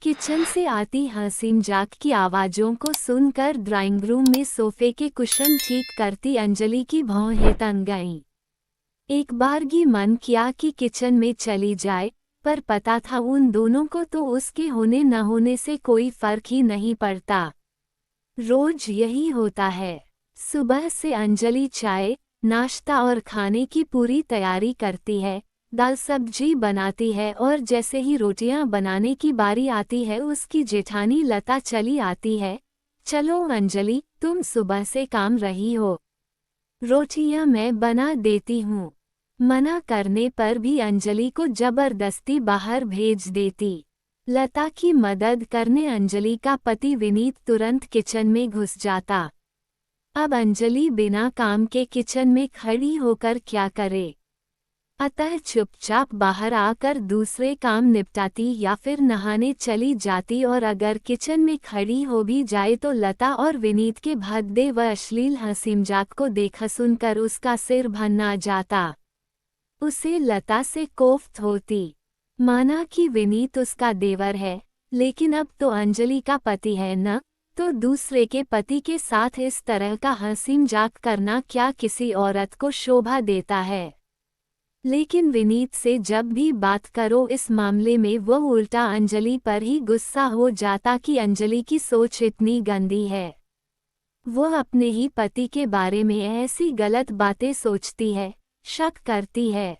Kitchen से आती हंसी मजाक की आवाजों को सुनकर ड्राइंग रूम में सोफे के कुशन ठीक करती अंजलि की भौहें तन गईं। एक बार की मन किया कि किचन में चली जाए, पर पता था उन दोनों को तो उसके होने न होने से कोई फर्क ही नहीं पड़ता। रोज यही होता है। सुबह से अंजलि चाय, नाश्ता और खाने की पूरी तैयारी करती है, दाल सब्जी बनाती है और जैसे ही रोटियां बनाने की बारी आती है उसकी जेठानी लता चली आती है। चलो अंजलि, तुम सुबह से काम रही हो, रोटियां मैं बना देती हूँ। मना करने पर भी अंजलि को जबरदस्ती बाहर भेज देती। लता की मदद करने अंजलि का पति विनीत तुरंत किचन में घुस जाता। अब अंजलि बिना काम के किचन में खड़ी होकर क्या करे? अतः चुपचाप बाहर आकर दूसरे काम निपटाती या फिर नहाने चली जाती, और अगर किचन में खड़ी हो भी जाए तो लता और विनीत के भद्दे व अश्लील हंसी मजाक को देखा सुनकर उसका सिर भन्ना जाता। उसे लता से कोफ्त होती। माना कि विनीत उसका देवर है, लेकिन अब तो अंजलि का पति है न, तो दूसरे के पति के साथ इस तरह का हंसी मजाक करना क्या किसी औरत को शोभा देता है? लेकिन विनीत से जब भी बात करो इस मामले में वो उल्टा अंजलि पर ही गुस्सा हो जाता कि अंजलि की सोच इतनी गंदी है। वो अपने ही पति के बारे में ऐसी गलत बातें सोचती है, शक करती है।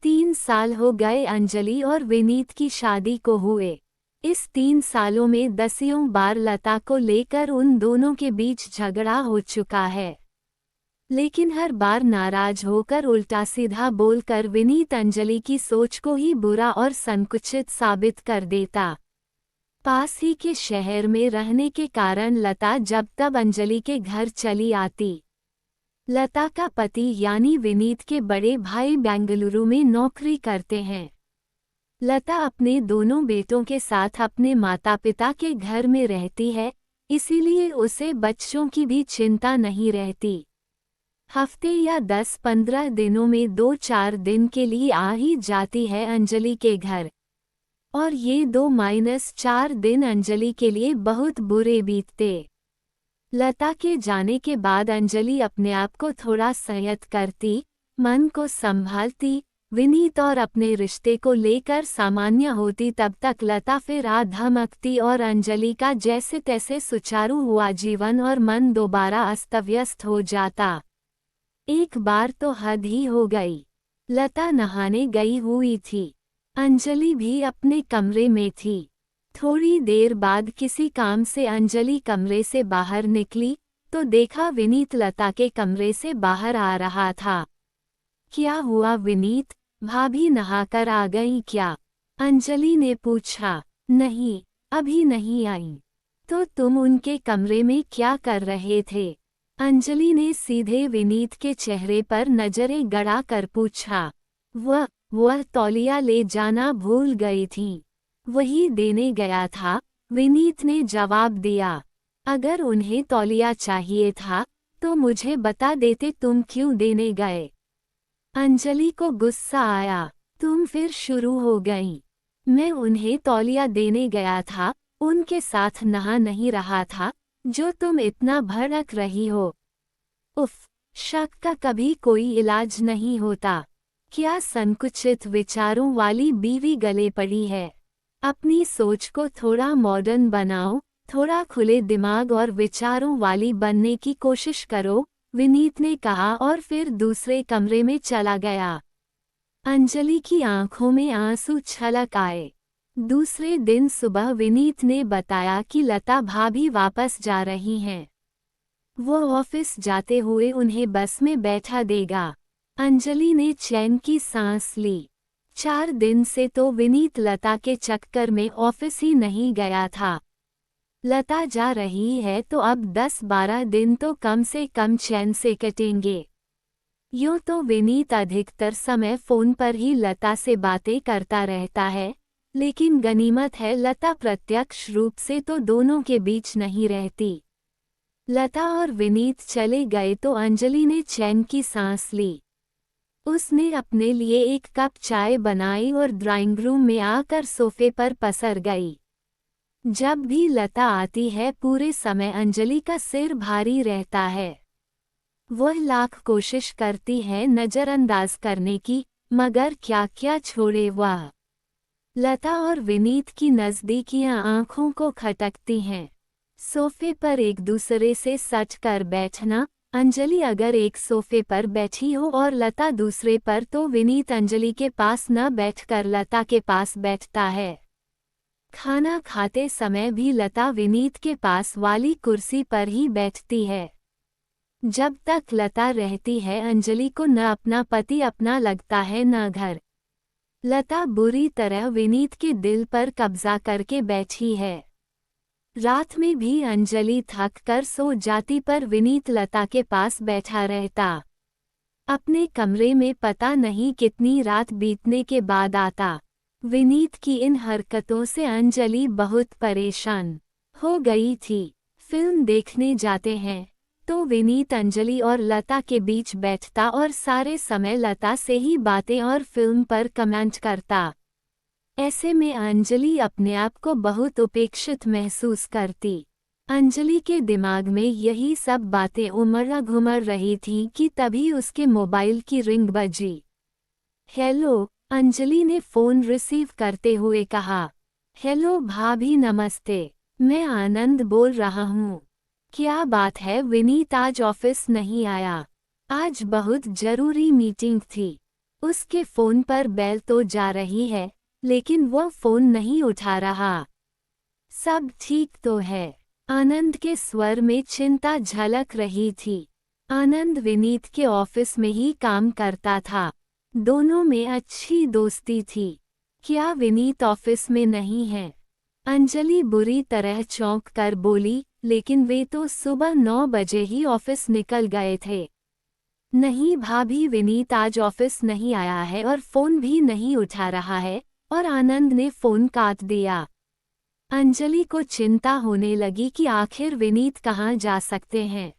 3 साल हो गए अंजलि और विनीत की शादी को हुए। इस 3 सालों में दसियों बार लता को लेकर उन दोनों के बीच झगड़ा हो चुका है, लेकिन हर बार नाराज होकर उल्टा सीधा बोलकर विनीत अंजलि की सोच को ही बुरा और संकुचित साबित कर देता। पास ही के शहर में रहने के कारण लता जब तब अंजलि के घर चली आती। लता का पति यानी विनीत के बड़े भाई बेंगलुरु में नौकरी करते हैं। लता अपने दोनों बेटों के साथ अपने माता पिता के घर में रहती है, इसीलिए उसे बच्चों की भी चिंता नहीं रहती। हफ्ते या 10-15 दिनों में 2-4 दिन के लिए आ ही जाती है अंजलि के घर, और ये 2-4 दिन अंजलि के लिए बहुत बुरे बीतते। लता के जाने के बाद अंजलि अपने आप को थोड़ा संयत करती, मन को संभालती, विनीत और अपने रिश्ते को लेकर सामान्य होती। तब तक लता फिर आ धमकती और अंजलि का जैसे तैसे सुचारू हुआ जीवन और मन दोबारा अस्तव्यस्त हो जाता। एक बार तो हद ही हो गई। लता नहाने गई हुई थी, अंजलि भी अपने कमरे में थी। थोड़ी देर बाद किसी काम से अंजलि कमरे से बाहर निकली तो देखा विनीत लता के कमरे से बाहर आ रहा था। क्या हुआ विनीत, भाभी नहाकर आ गई क्या? अंजलि ने पूछा। नहीं, अभी नहीं आई। तो तुम उनके कमरे में क्या कर रहे थे? अंजलि ने सीधे विनीत के चेहरे पर नजरें गड़ा कर पूछा। वह तौलिया ले जाना भूल गई थी, वही देने गया था, विनीत ने जवाब दिया। अगर उन्हें तौलिया चाहिए था तो मुझे बता देते, तुम क्यों देने गए? अंजलि को गुस्सा आया। तुम फिर शुरू हो गई। मैं उन्हें तौलिया देने गया था, उनके साथ नहा नहीं रहा था, जो तुम इतना भड़क रही हो। उफ, शक का कभी कोई इलाज नहीं होता। क्या संकुचित विचारों वाली बीवी गले पड़ी है? अपनी सोच को थोड़ा मॉडर्न बनाओ, थोड़ा खुले दिमाग और विचारों वाली बनने की कोशिश करो, विनीत ने कहा और फिर दूसरे कमरे में चला गया। अंजलि की आंखों में आंसू छलक आए। दूसरे दिन सुबह विनीत ने बताया कि लता भाभी वापस जा रही हैं। वो ऑफिस जाते हुए उन्हें बस में बैठा देगा। अंजलि ने चैन की सांस ली। 4 दिन से तो विनीत लता के चक्कर में ऑफिस ही नहीं गया था। लता जा रही है तो अब 10-12 दिन तो कम से कम चैन से कटेंगे। यूँ तो विनीत अधिकतर समय फोन पर ही लता से बातें करता रहता है, लेकिन गनीमत है लता प्रत्यक्ष रूप से तो दोनों के बीच नहीं रहती। लता और विनीत चले गए तो अंजलि ने चैन की सांस ली। उसने अपने लिए एक कप चाय बनाई और ड्राइंग रूम में आकर सोफे पर पसर गई। जब भी लता आती है पूरे समय अंजलि का सिर भारी रहता है। वह लाख कोशिश करती है नजरअंदाज करने की, मगर क्या क्या छोड़े वह। लता और विनीत की नज़दीकियां आंखों को खटकती हैं। सोफे पर एक दूसरे से सच कर बैठना। अंजलि अगर एक सोफे पर बैठी हो और लता दूसरे पर, तो विनीत अंजलि के पास न बैठकर लता के पास बैठता है। खाना खाते समय भी लता विनीत के पास वाली कुर्सी पर ही बैठती है। जब तक लता रहती है अंजलि को न अपना पति अपना लगता है न घर। लता बुरी तरह विनीत के दिल पर कब्जा करके बैठी है। रात में भी अंजलि थक कर सो जाती पर विनीत लता के पास बैठा रहता। अपने कमरे में पता नहीं कितनी रात बीतने के बाद आता। विनीत की इन हरकतों से अंजलि बहुत परेशान हो गई थी। फिल्म देखने जाते हैं तो विनीत अंजलि और लता के बीच बैठता और सारे समय लता से ही बातें और फिल्म पर कमेंट करता। ऐसे में अंजलि अपने आप को बहुत उपेक्षित महसूस करती। अंजलि के दिमाग में यही सब बातें उमड़ घुमड़ रही थीं कि तभी उसके मोबाइल की रिंग बजी। हेलो, अंजलि ने फ़ोन रिसीव करते हुए कहा। हेलो भाभी, नमस्ते। मैं आनंद बोल रहा हूँ। क्या बात है, विनीत आज ऑफिस नहीं आया? आज बहुत जरूरी मीटिंग थी। उसके फ़ोन पर बेल तो जा रही है, लेकिन वह फ़ोन नहीं उठा रहा। सब ठीक तो है? आनंद के स्वर में चिंता झलक रही थी। आनंद विनीत के ऑफिस में ही काम करता था। दोनों में अच्छी दोस्ती थी। क्या विनीत ऑफिस में नहीं है? अंजलि बुरी तरह चौंक कर बोली, लेकिन वे तो सुबह 9 बजे ही ऑफिस निकल गए थे। नहीं भाभी, विनीत आज ऑफिस नहीं आया है और फ़ोन भी नहीं उठा रहा है। और आनंद ने फ़ोन काट दिया। अंजलि को चिंता होने लगी कि आखिर विनीत कहाँ जा सकते हैं।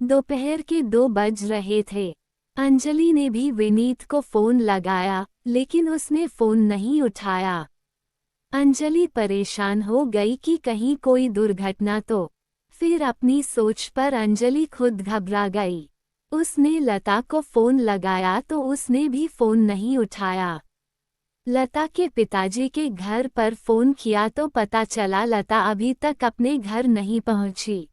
दोपहर के 2 बज रहे थे। अंजलि ने भी विनीत को फ़ोन लगाया, लेकिन उसने फ़ोन नहीं उठाया। अंजलि परेशान हो गई कि कहीं कोई दुर्घटना तो। फिर अपनी सोच पर अंजलि खुद घबरा गई। उसने लता को फ़ोन लगाया तो उसने भी फ़ोन नहीं उठाया। लता के पिताजी के घर पर फ़ोन किया तो पता चला लता अभी तक अपने घर नहीं पहुंची।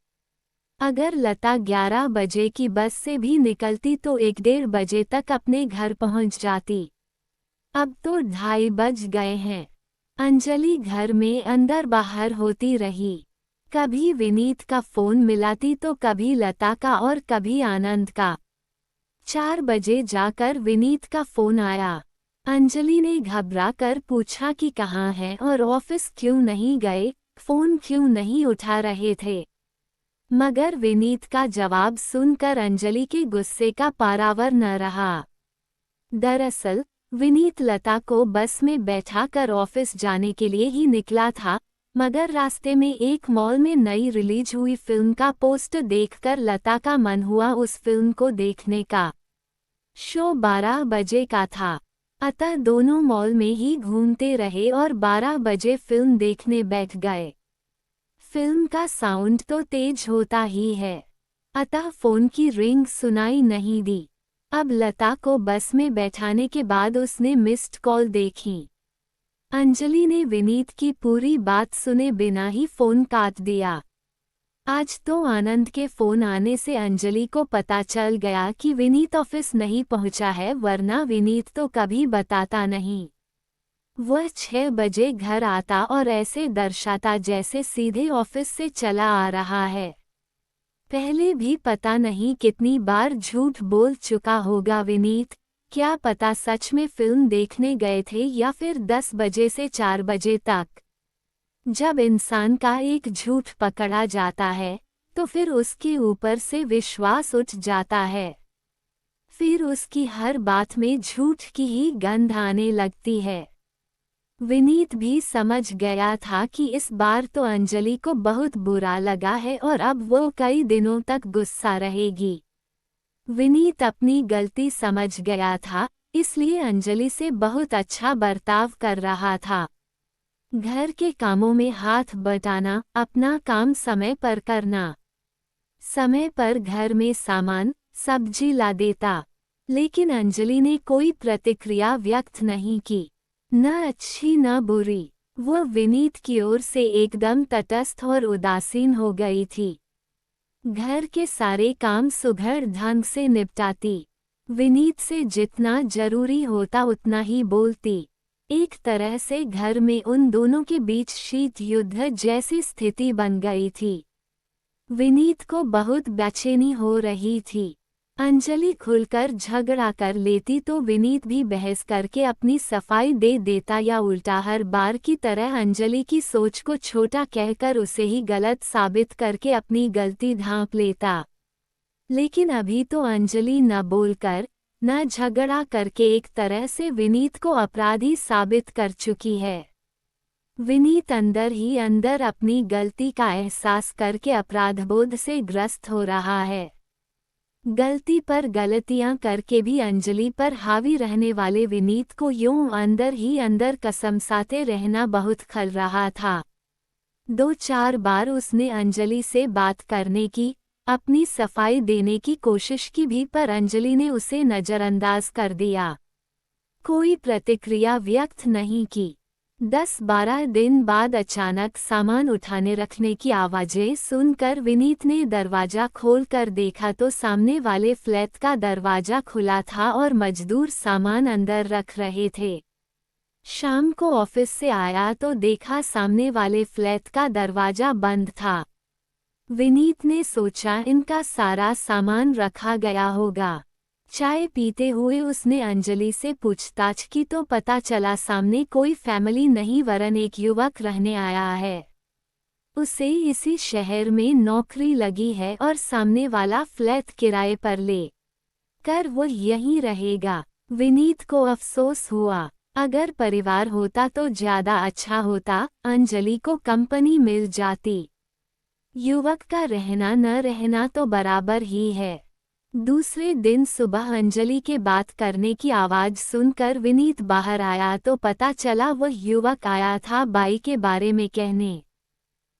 अगर लता 11 बजे की बस से भी निकलती तो 1-1:30 बजे तक अपने घर पहुंच जाती। अब तो 2:30 बज गए हैं। अंजलि घर में अंदर बाहर होती रही। कभी विनीत का फ़ोन मिलाती तो कभी लता का और कभी आनंद का। 4 बजे जाकर विनीत का फ़ोन आया। अंजलि ने घबरा कर पूछा कि कहाँ हैं और ऑफिस क्यों नहीं गए, फ़ोन क्यों नहीं उठा रहे थे। मगर विनीत का जवाब सुनकर अंजलि के गुस्से का पारावर न रहा। दरअसल विनीत लता को बस में बैठाकर ऑफिस जाने के लिए ही निकला था, मगर रास्ते में एक मॉल में नई रिलीज हुई फिल्म का पोस्टर देखकर लता का मन हुआ उस फिल्म को देखने का। शो 12 बजे का था, अतः दोनों मॉल में ही घूमते रहे और 12 बजे फिल्म देखने बैठ गए। फिल्म का साउंड तो तेज होता ही है, अतः फ़ोन की रिंग सुनाई नहीं दी। अब लता को बस में बैठाने के बाद उसने मिस्ड कॉल देखी। अंजलि ने विनीत की पूरी बात सुने बिना ही फ़ोन काट दिया। आज तो आनंद के फ़ोन आने से अंजलि को पता चल गया कि विनीत ऑफिस नहीं पहुंचा है, वरना विनीत तो कभी बताता नहीं। वह 6 बजे घर आता और ऐसे दर्शाता जैसे सीधे ऑफिस से चला आ रहा है। पहले भी पता नहीं कितनी बार झूठ बोल चुका होगा विनीत। क्या पता सच में फिल्म देखने गए थे या फिर 10 बजे से 4 बजे तक। जब इंसान का एक झूठ पकड़ा जाता है तो फिर उसके ऊपर से विश्वास उठ जाता है। फिर उसकी हर बात में झूठ की ही गंध आने लगती है। विनीत भी समझ गया था कि इस बार तो अंजलि को बहुत बुरा लगा है और अब वो कई दिनों तक गुस्सा रहेगी। विनीत अपनी गलती समझ गया था, इसलिए अंजलि से बहुत अच्छा बर्ताव कर रहा था। घर के कामों में हाथ बटाना, अपना काम समय पर करना। समय पर घर में सामान, सब्जी ला देता। लेकिन अंजलि ने कोई प्रतिक्रिया व्यक्त नहीं की, न अच्छी न बुरी। वो विनीत की ओर से एकदम तटस्थ और उदासीन हो गई थी। घर के सारे काम सुघड़ ढंग से निपटाती। विनीत से जितना जरूरी होता उतना ही बोलती। एक तरह से घर में उन दोनों के बीच शीत युद्ध जैसी स्थिति बन गई थी। विनीत को बहुत बेचैनी हो रही थी। अंजलि खुलकर झगड़ा कर लेती तो विनीत भी बहस करके अपनी सफाई दे देता, या उल्टा हर बार की तरह अंजलि की सोच को छोटा कहकर उसे ही गलत साबित करके अपनी गलती ढांप लेता। लेकिन अभी तो अंजलि न बोलकर न झगड़ा करके एक तरह से विनीत को अपराधी साबित कर चुकी है। विनीत अंदर ही अंदर अपनी गलती का एहसास करके अपराधबोध से ग्रस्त हो रहा है। गलती पर गलतियां करके भी अंजलि पर हावी रहने वाले विनीत को यूं अंदर ही अंदर कसमसाते रहना बहुत खल रहा था। 2-4 बार उसने अंजलि से बात करने की, अपनी सफाई देने की कोशिश की भी, पर अंजलि ने उसे नजरअंदाज कर दिया। कोई प्रतिक्रिया व्यक्त नहीं की। 10-12 दिन बाद अचानक सामान उठाने रखने की आवाज़ें सुनकर विनीत ने दरवाज़ा खोलकर देखा तो सामने वाले फ्लैट का दरवाज़ा खुला था और मजदूर सामान अंदर रख रहे थे। शाम को ऑफिस से आया तो देखा सामने वाले फ्लैट का दरवाज़ा बंद था। विनीत ने सोचा इनका सारा सामान रखा गया होगा। चाय पीते हुए उसने अंजलि से पूछताछ की तो पता चला सामने कोई फैमिली नहीं वरन एक युवक रहने आया है। उसे इसी शहर में नौकरी लगी है और सामने वाला फ्लैट किराए पर ले कर वो यहीं रहेगा। विनीत को अफसोस हुआ, अगर परिवार होता तो ज्यादा अच्छा होता, अंजलि को कंपनी मिल जाती। युवक का रहना न रहना तो बराबर ही है। दूसरे दिन सुबह अंजलि के बात करने की आवाज़ सुनकर विनीत बाहर आया तो पता चला वह युवक आया था बाई के बारे में कहने।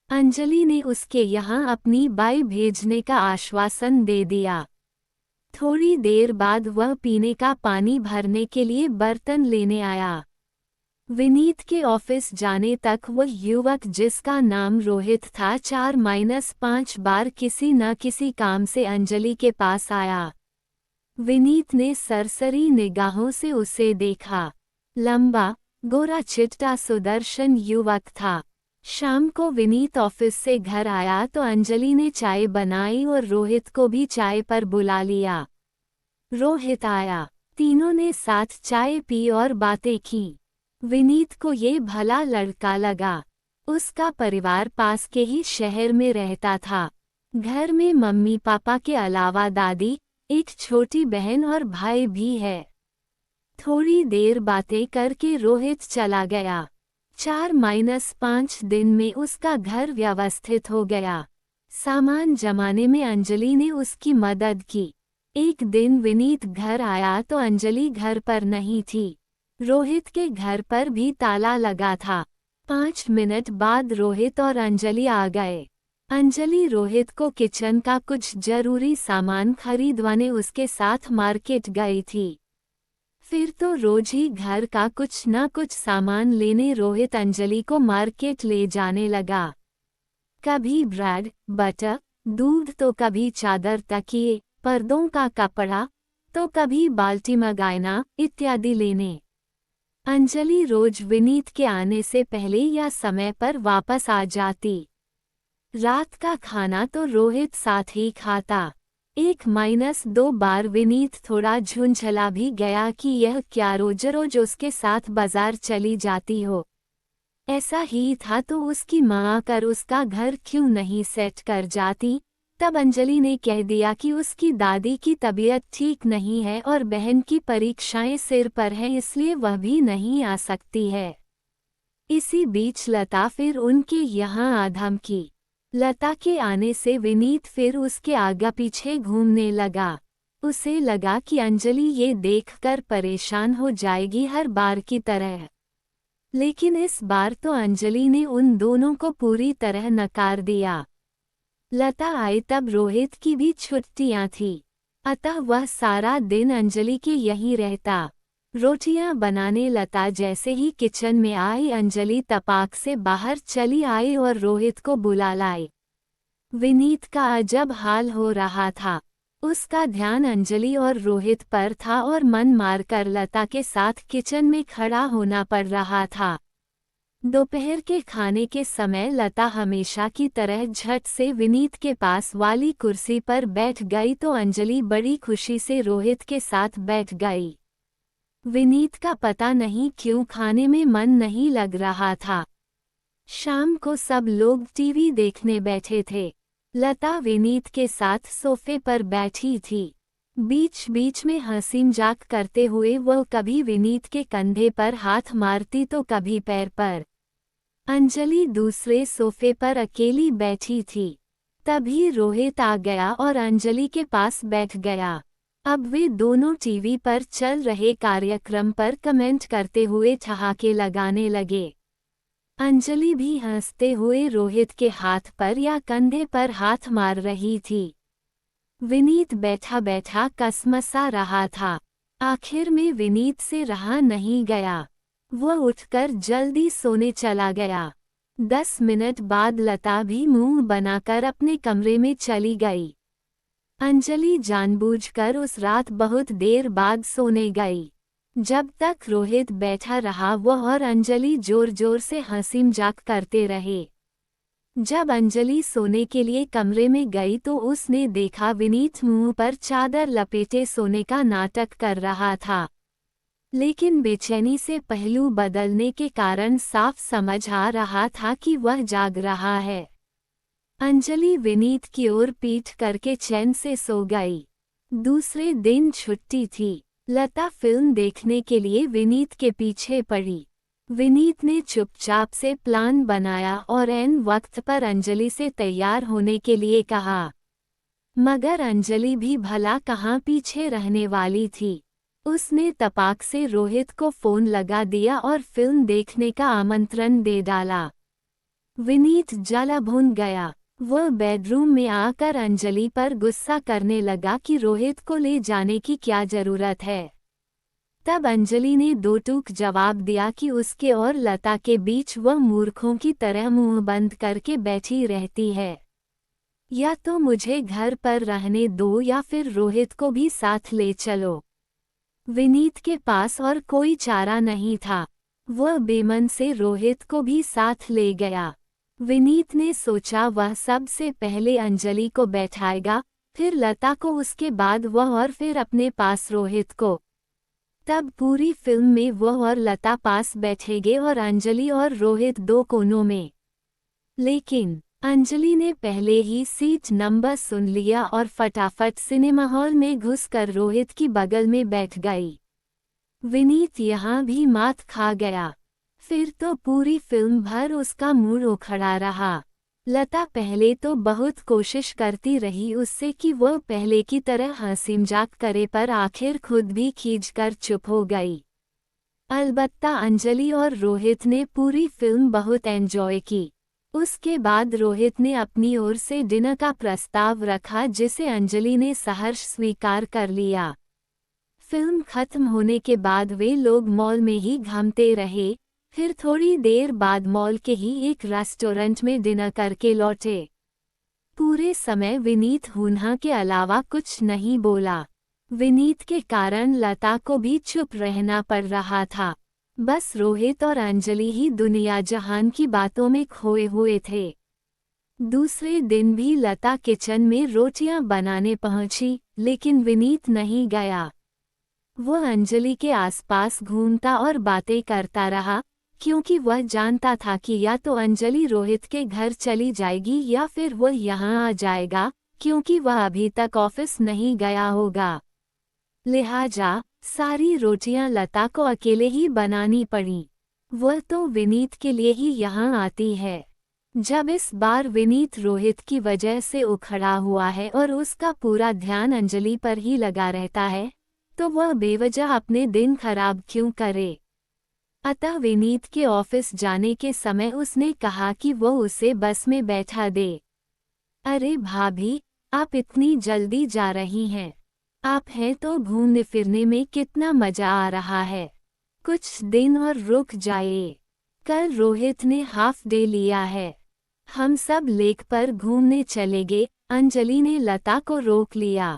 अंजलि ने उसके यहाँ अपनी बाई भेजने का आश्वासन दे दिया। थोड़ी देर बाद वह पीने का पानी भरने के लिए बर्तन लेने आया। विनीत के ऑफिस जाने तक वह युवक जिसका नाम रोहित था 4-5 बार किसी न किसी काम से अंजलि के पास आया। विनीत ने सरसरी निगाहों से उसे देखा। लंबा, गोरा चिट्टा सुदर्शन युवक था। शाम को विनीत ऑफिस से घर आया तो अंजलि ने चाय बनाई और रोहित को भी चाय पर बुला लिया। रोहित आया, तीनों ने साथ चाय पी और बातें की। विनीत को ये भला लड़का लगा। उसका परिवार पास के ही शहर में रहता था। घर में मम्मी पापा के अलावा दादी, एक छोटी बहन और भाई भी है। थोड़ी देर बातें करके रोहित चला गया। 4-5 दिन में उसका घर व्यवस्थित हो गया। सामान जमाने में अंजलि ने उसकी मदद की। एक दिन विनीत घर आया तो अंजलि घर पर नहीं थी। रोहित के घर पर भी ताला लगा था। 5 मिनट बाद रोहित और अंजलि आ गए। अंजलि रोहित को किचन का कुछ जरूरी सामान खरीदवाने उसके साथ मार्केट गई थी। फिर तो रोज ही घर का कुछ न कुछ सामान लेने रोहित अंजलि को मार्केट ले जाने लगा। कभी ब्रेड, बटर, दूध तो कभी चादर, तकिए, पर्दों का कपड़ा तो कभी बाल्टी मंगाना इत्यादि लेने। अंजलि रोज विनीत के आने से पहले या समय पर वापस आ जाती। रात का खाना तो रोहित साथ ही खाता। 1-2 बार विनीत थोड़ा झुंझला भी गया कि यह क्या रोज रोज उसके साथ बाजार चली जाती हो। ऐसा ही था तो उसकी माँ आकर उसका घर क्यों नहीं सेट कर जाती। तब अंजलि ने कह दिया कि उसकी दादी की तबीयत ठीक नहीं है और बहन की परीक्षाएं सिर पर हैं, इसलिए वह भी नहीं आ सकती है। इसी बीच लता फिर उनके यहाँ आ धमकी। लता के आने से विनीत फिर उसके आगे पीछे घूमने लगा। उसे लगा कि अंजलि ये देखकर परेशान हो जाएगी हर बार की तरह। लेकिन इस बार तो अंजलि ने उन दोनों को पूरी तरह नकार दिया। लता आई तब रोहित की भी छुट्टियां थी, अतः वह सारा दिन अंजलि के यहीं रहता। रोटियां बनाने लता जैसे ही किचन में आई, अंजलि तपाक से बाहर चली आई और रोहित को बुला लाई। विनीत का अजब हाल हो रहा था। उसका ध्यान अंजलि और रोहित पर था और मन मारकर लता के साथ किचन में खड़ा होना पड़ रहा था। दोपहर के खाने के समय लता हमेशा की तरह झट से विनीत के पास वाली कुर्सी पर बैठ गई तो अंजलि बड़ी खुशी से रोहित के साथ बैठ गई। विनीत का पता नहीं क्यों खाने में मन नहीं लग रहा था। शाम को सब लोग टीवी देखने बैठे थे। लता विनीत के साथ सोफे पर बैठी थी। बीच बीच में हंसी मजाक करते हुए वह कभी विनीत के कंधे पर हाथ मारती तो कभी पैर पर। अंजलि दूसरे सोफे पर अकेली बैठी थी। तभी रोहित आ गया और अंजलि के पास बैठ गया। अब वे दोनों टीवी पर चल रहे कार्यक्रम पर कमेंट करते हुए ठहाके लगाने लगे। अंजलि भी हंसते हुए रोहित के हाथ पर या कंधे पर हाथ मार रही थी। विनीत बैठा बैठा कसमसा रहा था। आखिर में विनीत से रहा नहीं गया। वह उठकर जल्दी सोने चला गया। 10 मिनट बाद लता भी मुंह बनाकर अपने कमरे में चली गई। अंजलि जानबूझकर उस रात बहुत देर बाद सोने गई। जब तक रोहित बैठा रहा वह और अंजलि जोर जोर से हंसी मजाक करते रहे। जब अंजलि सोने के लिए कमरे में गई तो उसने देखा विनीत मुंह पर चादर लपेटे सोने का नाटक कर रहा था। लेकिन बेचैनी से पहलू बदलने के कारण साफ समझ आ रहा था कि वह जाग रहा है। अंजलि विनीत की ओर पीठ करके चैन से सो गई। दूसरे दिन छुट्टी थी। लता फिल्म देखने के लिए विनीत के पीछे पड़ी। विनीत ने चुपचाप से प्लान बनाया और ऐन वक्त पर अंजलि से तैयार होने के लिए कहा। मगर अंजलि भी भला कहाँ पीछे रहने वाली थी। उसने तपाक से रोहित को फोन लगा दिया और फिल्म देखने का आमंत्रण दे डाला। विनीत जला भुन गया। वह बेडरूम में आकर अंजलि पर गुस्सा करने लगा कि रोहित को ले जाने की क्या जरूरत है। तब अंजलि ने दो टूक जवाब दिया कि उसके और लता के बीच वह मूर्खों की तरह मुंह बंद करके बैठी रहती है। या तो मुझे घर पर रहने दो या फिर रोहित को भी साथ ले चलो। विनीत के पास और कोई चारा नहीं था। वह बेमन से रोहित को भी साथ ले गया। विनीत ने सोचा वह सबसे पहले अंजलि को बैठाएगा, फिर लता को, उसके बाद वह और फिर अपने पास रोहित को। तब पूरी फिल्म में वह और लता पास बैठेंगे और अंजलि और रोहित दो कोनों में। लेकिन अंजलि ने पहले ही सीट नंबर सुन लिया और फटाफट सिनेमा हॉल में घुसकर रोहित की बगल में बैठ गई। विनीत यहाँ भी मात खा गया। फिर तो पूरी फिल्म भर उसका मूड उखड़ा रहा। लता पहले तो बहुत कोशिश करती रही उससे कि वह पहले की तरह हंसी मजाक करे, पर आखिर खुद भी खींचकर चुप हो गई। अलबत्ता अंजलि और रोहित ने पूरी फिल्म बहुत एंजॉय की। उसके बाद रोहित ने अपनी ओर से डिनर का प्रस्ताव रखा जिसे अंजलि ने सहर्ष स्वीकार कर लिया। फिल्म खत्म होने के बाद वे लोग मॉल में ही घूमते रहे। फिर थोड़ी देर बाद मॉल के ही एक रेस्टोरेंट में डिनर करके लौटे। पूरे समय विनीत हुन्हा के अलावा कुछ नहीं बोला। विनीत के कारण लता को भी चुप रहना पड़ रहा था। बस रोहित और अंजलि ही दुनिया जहान की बातों में खोए हुए थे। दूसरे दिन भी लता किचन में रोटियां बनाने पहुंची, लेकिन विनीत नहीं गया। वह अंजलि के आसपास घूमता और बातें करता रहा, क्योंकि वह जानता था कि या तो अंजलि रोहित के घर चली जाएगी या फिर वह यहाँ आ जाएगा, क्योंकि वह अभी तक ऑफिस नहीं गया होगा। लिहाजा सारी रोटियां लता को अकेले ही बनानी पड़ी। वह तो विनीत के लिए ही यहाँ आती है। जब इस बार विनीत रोहित की वजह से उखड़ा हुआ है और उसका पूरा ध्यान अंजलि पर ही लगा रहता है, तो वह बेवजह अपने दिन खराब क्यों करे। अतः विनीत के ऑफिस जाने के समय उसने कहा कि वो उसे बस में बैठा दे। अरे भाभी, आप इतनी जल्दी जा रही हैं। आप हैं तो घूमने फिरने में कितना मजा आ रहा है। कुछ दिन और रुक जाइए। कल रोहित ने हाफ डे लिया है। हम सब लेक पर घूमने चलेंगे। अंजलि ने लता को रोक लिया।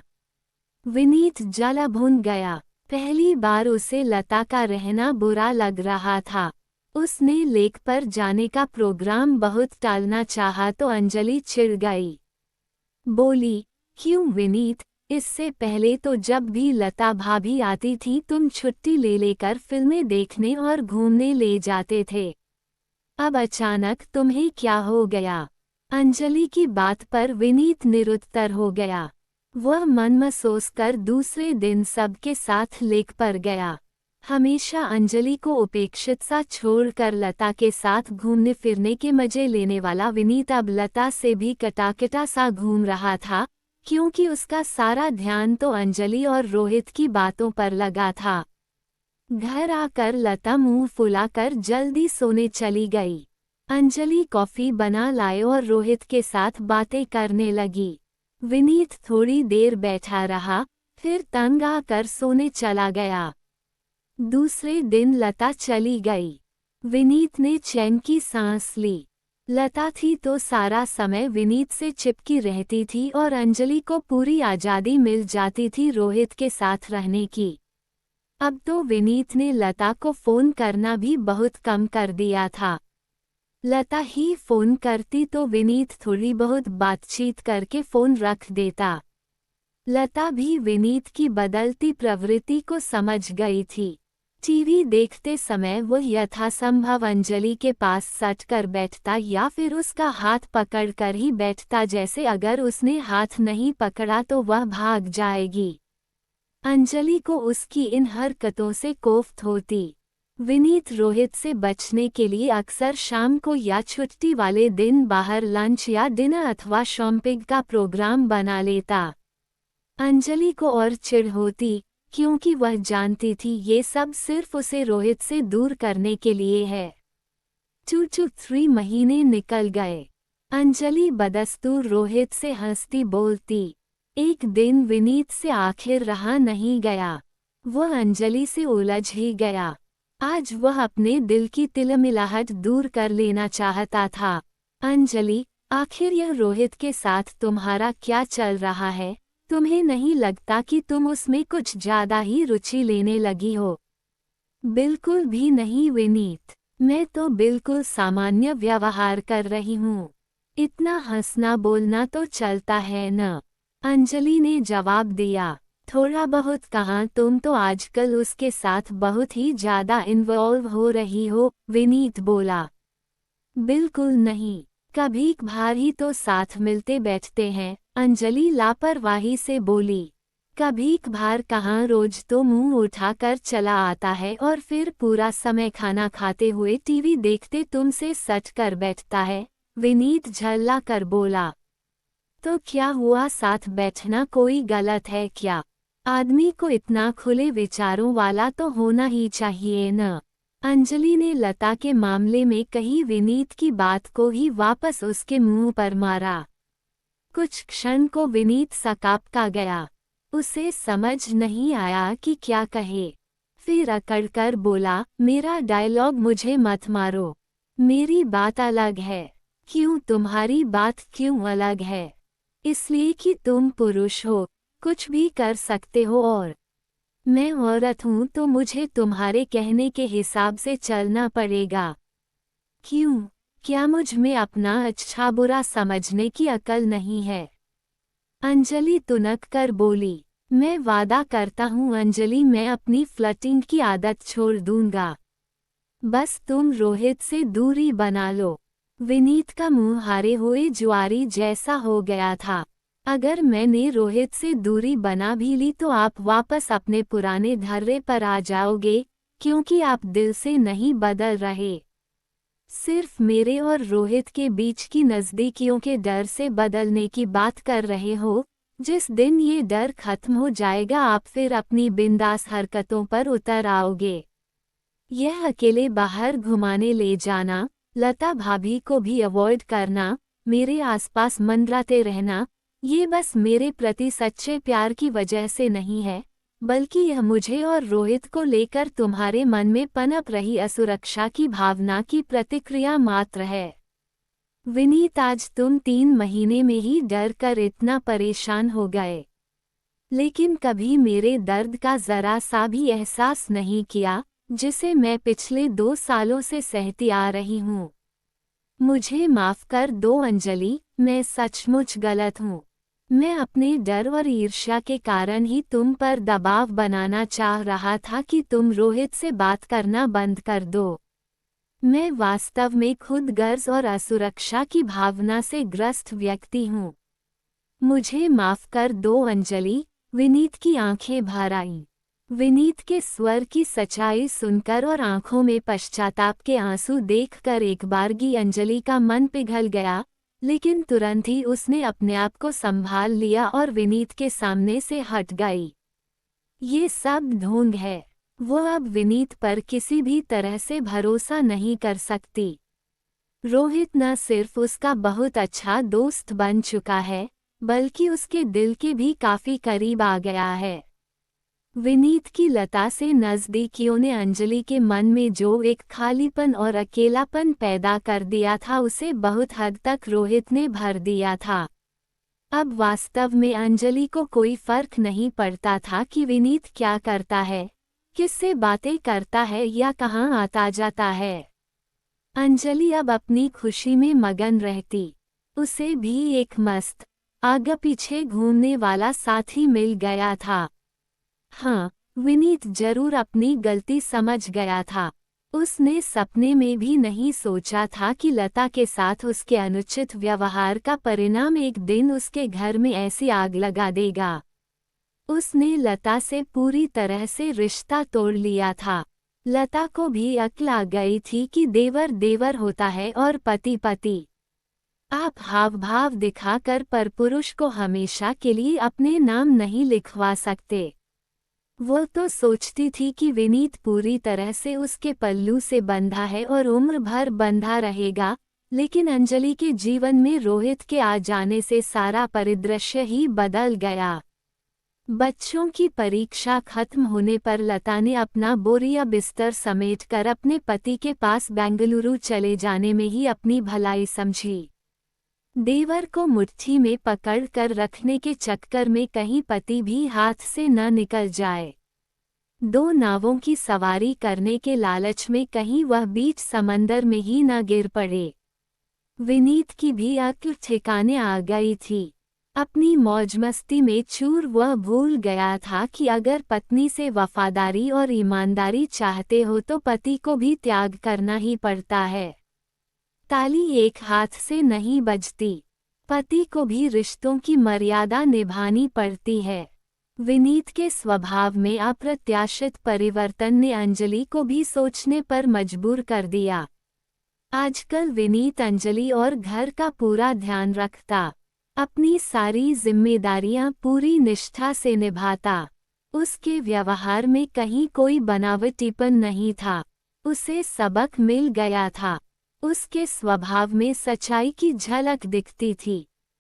विनीत जला भुन गया। पहली बार उसे लता का रहना बुरा लग रहा था। उसने लेक पर जाने का प्रोग्राम बहुत टालना चाहा तो अंजलि चिढ़ गई। बोली, क्यों विनीत, इससे पहले तो जब भी लता भाभी आती थी तुम छुट्टी ले लेकर फिल्में देखने और घूमने ले जाते थे। अब अचानक तुम्हें क्या हो गया? अंजलि की बात पर विनीत निरुत्तर हो गया। वह मन महसूस कर दूसरे दिन सबके साथ लेक पर गया। हमेशा अंजलि को उपेक्षित सा छोड़कर लता के साथ घूमने फिरने के मजे लेने वाला विनीत अब लता से भी कटाकटा सा घूम रहा था, क्योंकि उसका सारा ध्यान तो अंजलि और रोहित की बातों पर लगा था। घर आकर लता मुंह फुलाकर जल्दी सोने चली गई। अंजलि कॉफी बना लाए और रोहित के साथ बातें करने लगी। विनीत थोड़ी देर बैठा रहा, फिर तंग आकर सोने चला गया। दूसरे दिन लता चली गई। विनीत ने चैन की सांस ली। लता थी तो सारा समय विनीत से चिपकी रहती थी और अंजलि को पूरी आज़ादी मिल जाती थी रोहित के साथ रहने की। अब तो विनीत ने लता को फोन करना भी बहुत कम कर दिया था। लता ही फोन करती तो विनीत थोड़ी बहुत बातचीत करके फोन रख देता। लता भी विनीत की बदलती प्रवृत्ति को समझ गई थी। टीवी देखते समय वह यथासंभव अंजलि के पास सट कर बैठता या फिर उसका हाथ पकड़कर ही बैठता, जैसे अगर उसने हाथ नहीं पकड़ा तो वह भाग जाएगी। अंजलि को उसकी इन हरकतों से कोफ्त होती। विनीत रोहित से बचने के लिए अक्सर शाम को या छुट्टी वाले दिन बाहर लंच या डिनर अथवा शॉपिंग का प्रोग्राम बना लेता। अंजलि को और चिढ़ होती, क्योंकि वह जानती थी ये सब सिर्फ उसे रोहित से दूर करने के लिए है। 2-3 महीने निकल गए। अंजलि बदस्तूर रोहित से हंसती बोलती। एक दिन विनीत से आखिर रहा नहीं गया। वह अंजलि से उलझ ही गया। आज वह अपने दिल की तिलमिलाहट दूर कर लेना चाहता था। अंजलि, आखिर यह रोहित के साथ तुम्हारा क्या चल रहा है? तुम्हें नहीं लगता कि तुम उसमें कुछ ज्यादा ही रुचि लेने लगी हो? बिल्कुल भी नहीं विनीत, मैं तो बिल्कुल सामान्य व्यवहार कर रही हूँ। इतना हंसना बोलना तो चलता है न? अंजलि ने जवाब दिया। थोड़ा बहुत कहाँ, तुम तो आजकल उसके साथ बहुत ही ज्यादा इन्वॉल्व हो रही हो, विनीत बोला। बिल्कुल नहीं, कभी कभार ही तो साथ मिलते बैठते हैं, अंजलि लापरवाही से बोली। कभी कभार कहाँ, रोज तो मुंह उठाकर चला आता है और फिर पूरा समय खाना खाते हुए टीवी देखते तुमसे सट कर बैठता है, विनीत झल्ला कर बोला। तो क्या हुआ, साथ बैठना कोई गलत है क्या? आदमी को इतना खुले विचारों वाला तो होना ही चाहिए न? अंजलि ने लता के मामले में कही विनीत की बात को ही वापस उसके मुंह पर मारा। कुछ क्षण को विनीत सकापका गया। उसे समझ नहीं आया कि क्या कहे। फिर अकड़कर बोला, मेरा डायलॉग मुझे मत मारो। मेरी बात अलग है। क्यों, तुम्हारी बात क्यों अलग है? इसलिए कि तुम पुरुष हो, कुछ भी कर सकते हो और मैं औरत हूं तो मुझे तुम्हारे कहने के हिसाब से चलना पड़ेगा। क्यों, क्या मुझ में अपना अच्छा बुरा समझने की अकल नहीं है? अंजलि तुनक कर बोली। मैं वादा करता हूँ अंजलि, मैं अपनी फ्लर्टिंग की आदत छोड़ दूंगा। बस तुम रोहित से दूरी बना लो। विनीत का मुंह हारे हुए ज्वारी जैसा हो गया था। अगर मैंने रोहित से दूरी बना भी ली तो आप वापस अपने पुराने धर्रे पर आ जाओगे, क्योंकि आप दिल से नहीं बदल रहे। सिर्फ मेरे और रोहित के बीच की नज़दीकियों के डर से बदलने की बात कर रहे हो। जिस दिन ये डर खत्म हो जाएगा आप फिर अपनी बिंदास हरकतों पर उतर आओगे। यह अकेले बाहर घुमाने ले जाना, लता भाभी को भी अवॉइड करना, मेरे आसपास मंडराते रहना, ये बस मेरे प्रति सच्चे प्यार की वजह से नहीं है, बल्कि यह मुझे और रोहित को लेकर तुम्हारे मन में पनप रही असुरक्षा की भावना की प्रतिक्रिया मात्र है। विनीत, आज तुम 3 महीने में ही डर कर इतना परेशान हो गए, लेकिन कभी मेरे दर्द का जरा सा भी एहसास नहीं किया, जिसे मैं पिछले 2 सालों से सहती आ रही हूँ। मुझे माफ कर दो अंजलि, मैं सचमुच गलत हूँ। मैं अपने डर और ईर्ष्या के कारण ही तुम पर दबाव बनाना चाह रहा था कि तुम रोहित से बात करना बंद कर दो। मैं वास्तव में खुद गर्ज और असुरक्षा की भावना से ग्रस्त व्यक्ति हूँ। मुझे माफ कर दो अंजलि। विनीत की आंखें भर आईं। विनीत के स्वर की सच्चाई सुनकर और आंखों में पश्चाताप के आंसू देखकर एक बारगी अंजलि का मन पिघल गया, लेकिन तुरंत ही उसने अपने आप को संभाल लिया और विनीत के सामने से हट गई। ये सब ढोंग है। वो अब विनीत पर किसी भी तरह से भरोसा नहीं कर सकती। रोहित न सिर्फ उसका बहुत अच्छा दोस्त बन चुका है, बल्कि उसके दिल के भी काफी करीब आ गया है। विनीत की लता से नज़दीकियों ने अंजलि के मन में जो एक खालीपन और अकेलापन पैदा कर दिया था, उसे बहुत हद तक रोहित ने भर दिया था। अब वास्तव में अंजलि को कोई फर्क नहीं पड़ता था कि विनीत क्या करता है, किससे बातें करता है या कहाँ आता जाता है। अंजलि अब अपनी खुशी में मगन रहती। उसे भी एक मस्त, आगे पीछे घूमने वाला साथी मिल गया था। हाँ, विनीत जरूर अपनी गलती समझ गया था। उसने सपने में भी नहीं सोचा था कि लता के साथ उसके अनुचित व्यवहार का परिणाम एक दिन उसके घर में ऐसी आग लगा देगा। उसने लता से पूरी तरह से रिश्ता तोड़ लिया था। लता को भी अक्ल आ गई थी कि देवर देवर होता है और पति पति। आप हाव भाव दिखाकर परपुरुष को हमेशा के लिए अपने नाम नहीं लिखवा सकते। वो तो सोचती थी कि विनीत पूरी तरह से उसके पल्लू से बंधा है और उम्र भर बंधा रहेगा, लेकिन अंजलि के जीवन में रोहित के आ जाने से सारा परिदृश्य ही बदल गया। बच्चों की परीक्षा खत्म होने पर लता ने अपना बोरिया बिस्तर समेटकर अपने पति के पास बेंगलुरु चले जाने में ही अपनी भलाई समझी। देवर को मुट्ठी में पकड़कर रखने के चक्कर में कहीं पति भी हाथ से न निकल जाए। 2 नावों की सवारी करने के लालच में कहीं वह बीच समंदर में ही न गिर पड़े। विनीत की भी अक्ल ठिकाने आ गई थी। अपनी मौज मस्ती में चूर वह भूल गया था कि अगर पत्नी से वफादारी और ईमानदारी चाहते हो तो पति को भी त्याग करना ही पड़ता है। ताली एक हाथ से नहीं बजती। पति को भी रिश्तों की मर्यादा निभानी पड़ती है। विनीत के स्वभाव में अप्रत्याशित परिवर्तन ने अंजलि को भी सोचने पर मजबूर कर दिया। आजकल विनीत अंजलि और घर का पूरा ध्यान रखता, अपनी सारी जिम्मेदारियां पूरी निष्ठा से निभाता। उसके व्यवहार में कहीं कोई बनावटीपन नहीं था। उसे सबक मिल गया था। उसके स्वभाव में सच्चाई की झलक दिखती थी।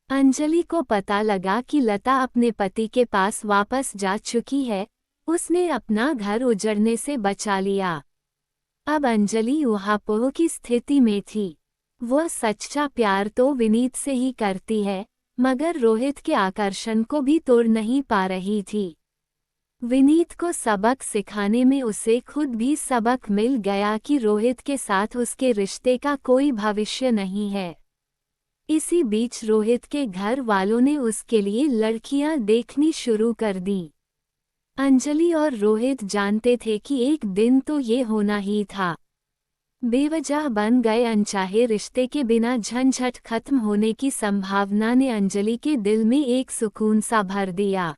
अंजलि को पता लगा कि लता अपने पति के पास वापस जा चुकी है। उसने अपना घर उजड़ने से बचा लिया। अब अंजलि ऊहापोह की स्थिति में थी। वह सच्चा प्यार तो विनीत से ही करती है, मगर रोहित के आकर्षण को भी तोड़ नहीं पा रही थी। विनीत को सबक सिखाने में उसे खुद भी सबक मिल गया कि रोहित के साथ उसके रिश्ते का कोई भविष्य नहीं है। इसी बीच रोहित के घर वालों ने उसके लिए लड़कियां देखनी शुरू कर दी। अंजलि और रोहित जानते थे कि एक दिन तो ये होना ही था। बेवजह बन गए अनचाहे रिश्ते के बिना झंझट खत्म होने की संभावना ने अंजलि के दिल में एक सुकून सा भर दिया।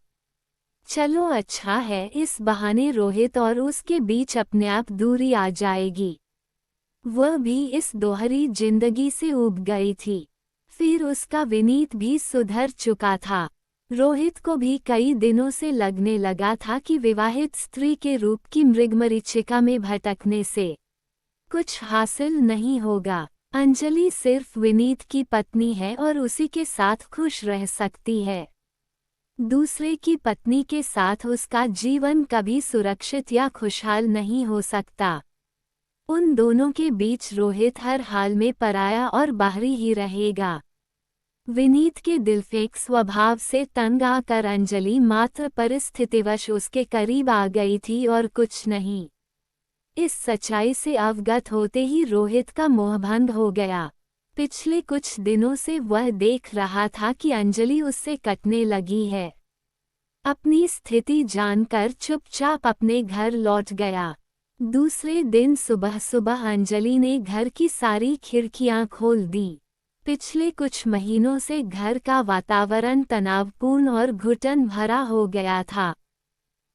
चलो अच्छा है, इस बहाने रोहित और उसके बीच अपने आप दूरी आ जाएगी। वह भी इस दोहरी जिंदगी से ऊब गई थी। फिर उसका विनीत भी सुधर चुका था। रोहित को भी कई दिनों से लगने लगा था कि विवाहित स्त्री के रूप की मृगमरीचिका में भटकने से कुछ हासिल नहीं होगा। अंजलि सिर्फ विनीत की पत्नी है और उसी के साथ खुश रह सकती है। दूसरे की पत्नी के साथ उसका जीवन कभी सुरक्षित या खुशहाल नहीं हो सकता। उन दोनों के बीच रोहित हर हाल में पराया और बाहरी ही रहेगा। विनीत के दिलफेक स्वभाव से तंग आकर अंजलि मात्र परिस्थितिवश उसके करीब आ गई थी और कुछ नहीं। इस सच्चाई से अवगत होते ही रोहित का मोहभंग हो गया। पिछले कुछ दिनों से वह देख रहा था कि अंजलि उससे कटने लगी है। अपनी स्थिति जानकर चुपचाप अपने घर लौट गया। दूसरे दिन सुबह सुबह अंजलि ने घर की सारी खिड़कियां खोल दी। पिछले कुछ महीनों से घर का वातावरण तनावपूर्ण और घुटन भरा हो गया था।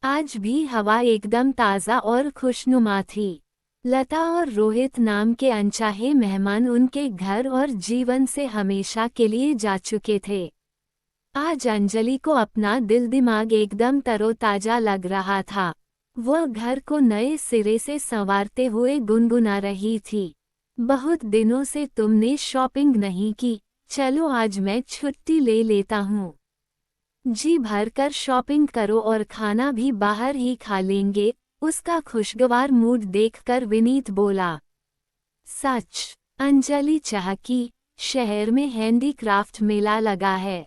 आज भी हवा एकदम ताज़ा और खुशनुमा थी। लता और रोहित नाम के अनचाहे मेहमान उनके घर और जीवन से हमेशा के लिए जा चुके थे। आज अंजलि को अपना दिल दिमाग एकदम तरोताजा लग रहा था। वह घर को नए सिरे से संवारते हुए गुनगुना रही थी। बहुत दिनों से तुमने शॉपिंग नहीं की, चलो आज मैं छुट्टी ले लेता हूँ। जी भरकर शॉपिंग करो और खाना भी बाहर ही खा लेंगे, उसका खुशगवार मूड देखकर विनीत बोला। सच? अंजलि चहकी। शहर में हैंडीक्राफ्ट मेला लगा है,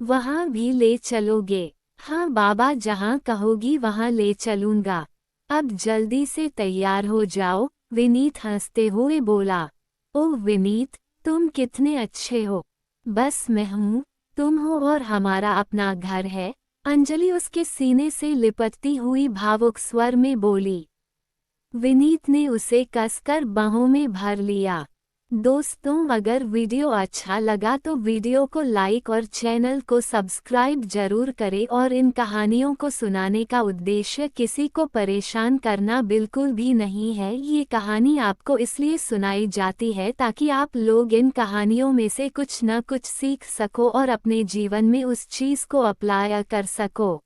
वहाँ भी ले चलोगे? हाँ बाबा, जहाँ कहोगी वहाँ ले चलूँगा। अब जल्दी से तैयार हो जाओ, विनीत हंसते हुए बोला। ओह विनीत, तुम कितने अच्छे हो। बस मैं हूँ, तुम हो और हमारा अपना घर है, अंजलि उसके सीने से लिपटती हुई भावुक स्वर में बोली। विनीत ने उसे कसकर बाहों में भर लिया। दोस्तों, अगर वीडियो अच्छा लगा तो वीडियो को लाइक और चैनल को सब्सक्राइब जरूर करें। और इन कहानियों को सुनाने का उद्देश्य किसी को परेशान करना बिल्कुल भी नहीं है। ये कहानी आपको इसलिए सुनाई जाती है ताकि आप लोग इन कहानियों में से कुछ न कुछ सीख सको और अपने जीवन में उस चीज़ को अप्लाई कर सको।